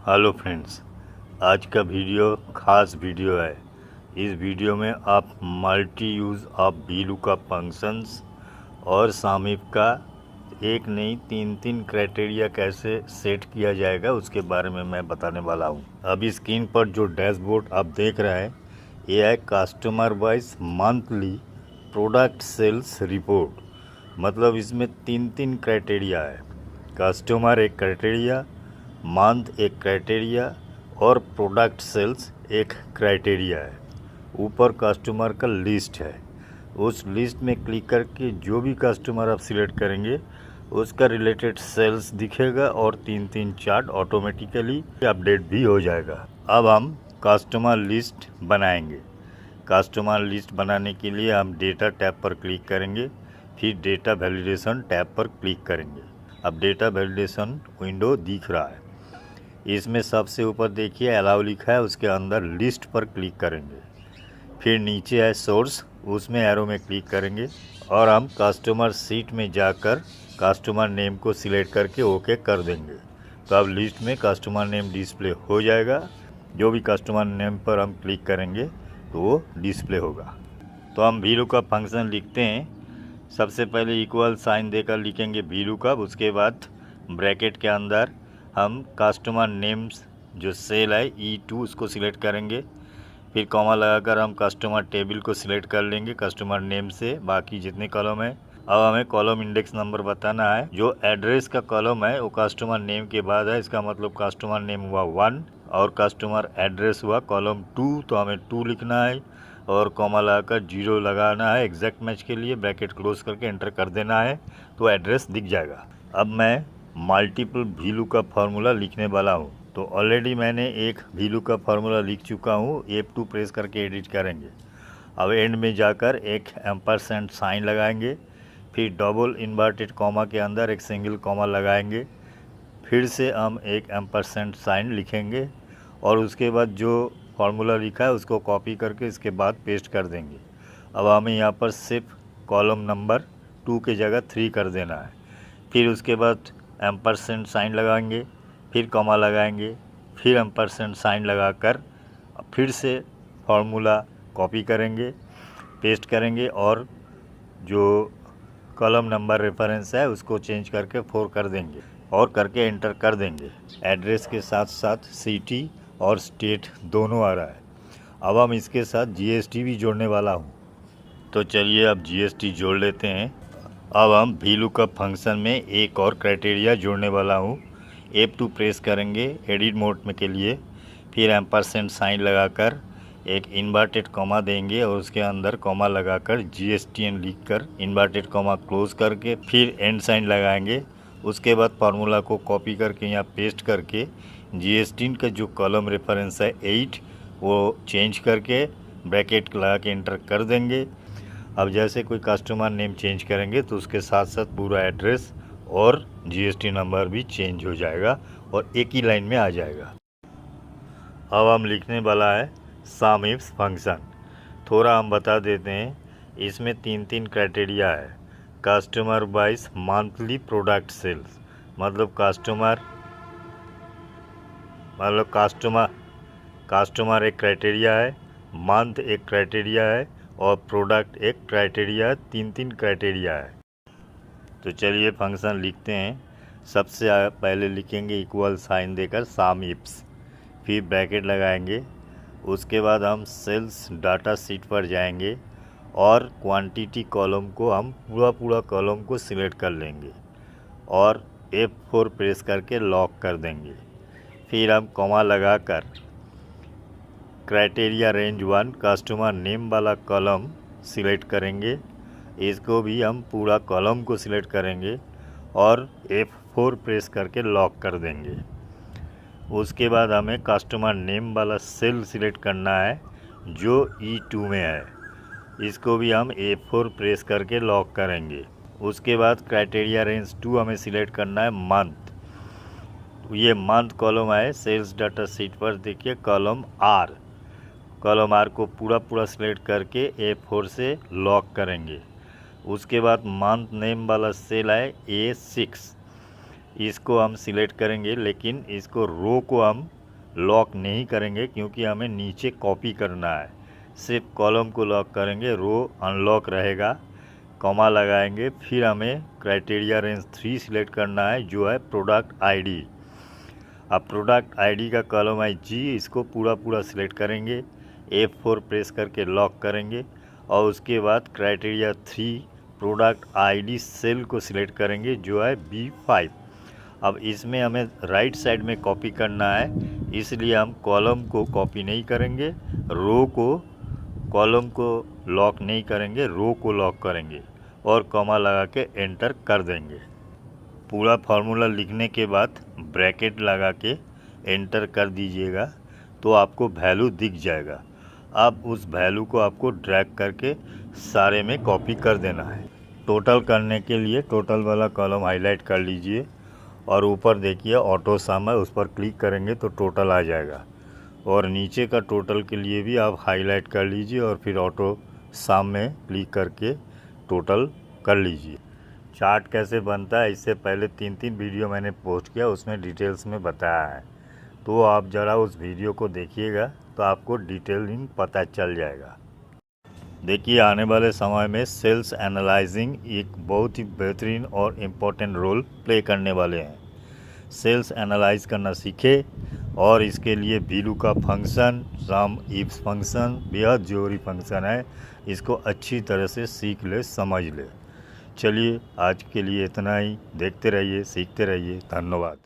Hello friends, आज का video खास वीडियो है। इस वीडियो में आप multi use of VLOOKUP functions और सामिप का एक नहीं तीन क्राइटेरिया कैसे सेट किया जाएगा उसके बारे में मैं बताने वाला हूँ। अभी स्क्रीन पर जो डैशबोर्ड आप देख रहे हैं ये है customer wise monthly product sales report. मतलब इसमें तीन क्राइटेरिया है। कस्टमर एक क्राइटेरिया, मंथ एक क्राइटेरिया और प्रोडक्ट सेल्स एक क्राइटेरिया है। ऊपर कस्टमर का लिस्ट है, उस लिस्ट में क्लिक करके जो भी कस्टमर आप सिलेक्ट करेंगे उसका रिलेटेड सेल्स दिखेगा और तीन चार्ट ऑटोमेटिकली अपडेट भी हो जाएगा। अब हम कस्टमर लिस्ट बनाएंगे। कस्टमर लिस्ट बनाने के लिए हम डेटा टैब पर क्लिक करेंगे, फिर डेटा वैलिडेशन टैब पर क्लिक करेंगे। अब डेटा वैलिडेशन विंडो दिख रहा है। इसमें सबसे ऊपर देखिए अलाउ लिखा है, उसके अंदर लिस्ट पर क्लिक करेंगे। फिर नीचे है सोर्स, उसमें एरो में क्लिक करेंगे और हम कस्टमर सीट में जाकर कस्टमर नेम को सिलेक्ट करके ओके कर देंगे। तो अब लिस्ट में कस्टमर नेम डिस्प्ले हो जाएगा। जो भी कस्टमर नेम पर हम क्लिक करेंगे तो वो डिस्प्ले होगा। तो हम VLOOKUP फंक्शन लिखते हैं। सबसे पहले इक्वल साइन देकर लिखेंगे VLOOKUP। उसके बाद ब्रैकेट के अंदर हम कस्टमर नेम्स जो सेल है E2 उसको सिलेक्ट करेंगे। फिर कॉमा लगाकर हम कस्टमर टेबल को सिलेक्ट कर लेंगे कस्टमर नेम से, बाकी जितने कॉलम है। अब हमें कॉलम इंडेक्स नंबर बताना है। जो एड्रेस का कॉलम है वो कस्टमर नेम के बाद है, इसका मतलब कस्टमर नेम हुआ 1 और कस्टमर एड्रेस हुआ कॉलम 2, तो हमें 2 लिखना है और कॉमा लगाकर 0 लगाना है एग्जैक्ट मैच के लिए। ब्रैकेट क्लोज करके एंटर कर देना है तो एड्रेस दिख जाएगा। अब मैं मल्टीपल VLOOKUP फार्मूला लिखने वाला हूँ। तो ऑलरेडी मैंने एक VLOOKUP फार्मूला लिख चुका हूँ। F2 प्रेस करके एडिट करेंगे। अब एंड में जाकर एक एम्परसेंड साइन लगाएंगे, फिर डबल इन्वर्टेड कॉमा के अंदर एक सिंगल कॉमा लगाएंगे, फिर से हम एक एम्परसेंड साइन लिखेंगे और उसके बाद जो फार्मूला लिखा है उसको कॉपी करके इसके बाद पेस्ट कर देंगे। अब हमें यहाँ पर सिर्फ कॉलम नंबर 2 की जगह 3 कर देना है। फिर उसके बाद एम्परसेंड साइन लगाएंगे, फिर कॉमा लगाएंगे, फिर एम्परसेंड साइन लगाकर फिर से फार्मूला कॉपी करेंगे, पेस्ट करेंगे और जो कॉलम नंबर रेफरेंस है उसको चेंज करके 4 कर देंगे और करके एंटर कर देंगे। एड्रेस के साथ साथ सिटी और स्टेट दोनों आ रहा है। अब हम इसके साथ GST भी जोड़ने वाला हूँ। तो चलिए अब GST जोड़ लेते हैं। अब हम VLOOKUP फंक्शन में एक और क्राइटेरिया जोड़ने वाला हूँ। F2 प्रेस करेंगे एडिट मोड में के लिए, फिर एम्परसेंड साइन लगाकर एक इन्वर्टेड कॉमा देंगे और उसके अंदर कॉमा लगाकर GSTN लिखकर इन्वर्टेड कॉमा क्लोज करके फिर एंड साइन लगाएंगे। उसके बाद फार्मूला को कॉपी करके यहाँ पेस्ट करके GSTN का जो कॉलम रेफरेंस है 8 वो चेंज करके ब्रैकेट लगा के एंटर कर देंगे। अब जैसे कोई कस्टमर नेम चेंज करेंगे तो उसके साथ साथ पूरा एड्रेस और GST नंबर भी चेंज हो जाएगा और एक ही लाइन में आ जाएगा। अब हम लिखने वाला है सामिप्स फंक्शन। थोड़ा हम बता देते हैं, इसमें तीन क्राइटेरिया है। Customer wise monthly product sales, मतलब कस्टमर एक क्राइटेरिया है, मंथ एक क्राइटेरिया है और प्रोडक्ट एक क्राइटेरिया है। तीन क्राइटेरिया है। तो चलिए फंक्शन लिखते हैं। सबसे पहले लिखेंगे इक्वल साइन देकर सामिप्स, फिर ब्रैकेट लगाएंगे। उसके बाद हम सेल्स डाटा शीट पर जाएंगे और क्वांटिटी कॉलम को हम पूरा कॉलम को सिलेक्ट कर लेंगे और F4 प्रेस करके लॉक कर देंगे। फिर हम कॉमा लगाकर क्राइटेरिया रेंज 1 कस्टमर नेम वाला कॉलम सिलेक्ट करेंगे। इसको भी हम पूरा कॉलम को सिलेक्ट करेंगे और F4 प्रेस करके लॉक कर देंगे। उसके बाद हमें कस्टमर नेम वाला सेल सिलेक्ट करना है जो E2 में है, इसको भी हम F4 प्रेस करके लॉक करेंगे। उसके बाद क्राइटेरिया रेंज 2 हमें सिलेक्ट करना है मंथ। ये मंथ कॉलम है सेल्स डाटा शीट पर, देखिए कॉलम R को पूरा सिलेक्ट करके F4 से लॉक करेंगे। उसके बाद मंथ नेम वाला सेल है A6, इसको हम सिलेक्ट करेंगे लेकिन इसको रो को हम लॉक नहीं करेंगे क्योंकि हमें नीचे कॉपी करना है। सिर्फ कॉलम को लॉक करेंगे, रो अनलॉक रहेगा, कॉमा लगाएंगे। फिर हमें क्राइटेरिया रेंज 3 सिलेक्ट करना है जो है प्रोडक्ट आईडी। अब प्रोडक्ट आईडी का कॉलम है जी, इसको पूरा सिलेक्ट करेंगे, F4 प्रेस करके लॉक करेंगे और उसके बाद क्राइटेरिया 3 प्रोडक्ट आईडी सेल को सिलेक्ट करेंगे जो है B5। अब इसमें हमें राइट साइड में कॉपी करना है, इसलिए हम कॉलम को कॉपी नहीं करेंगे, रो को, कॉलम को लॉक नहीं करेंगे, रो को लॉक करेंगे और कॉमा लगा के एंटर कर देंगे। पूरा फार्मूला लिखने के बाद ब्रैकेट लगा के एंटर कर दीजिएगा तो आपको वैल्यू दिख जाएगा। अब उस वैल्यू को आपको ड्रैग करके सारे में कॉपी कर देना है। टोटल करने के लिए टोटल वाला कॉलम हाईलाइट कर लीजिए और ऊपर देखिए ऑटो सम है, उस पर क्लिक करेंगे तो टोटल आ जाएगा। और नीचे का टोटल के लिए भी आप हाईलाइट कर लीजिए और फिर ऑटो सम में क्लिक करके टोटल कर लीजिए। चार्ट कैसे बनता है इससे पहले 3 वीडियो मैंने पोस्ट किया, उसमें डिटेल्स में बताया है, तो आप ज़रा उस वीडियो को देखिएगा तो आपको डिटेलिंग पता चल जाएगा। देखिए आने वाले समय में सेल्स एनालाइजिंग एक बहुत ही बेहतरीन और इम्पोर्टेंट रोल प्ले करने वाले हैं। सेल्स एनालाइज करना सीखे और इसके लिए वीलू का फंक्शन, सम इफ फंक्शन बेहद जरूरी फंक्शन है, इसको अच्छी तरह से सीख ले, समझ ले। चलिए आज के लिए इतना ही, देखते रहिए, सीखते रहिए, धन्यवाद।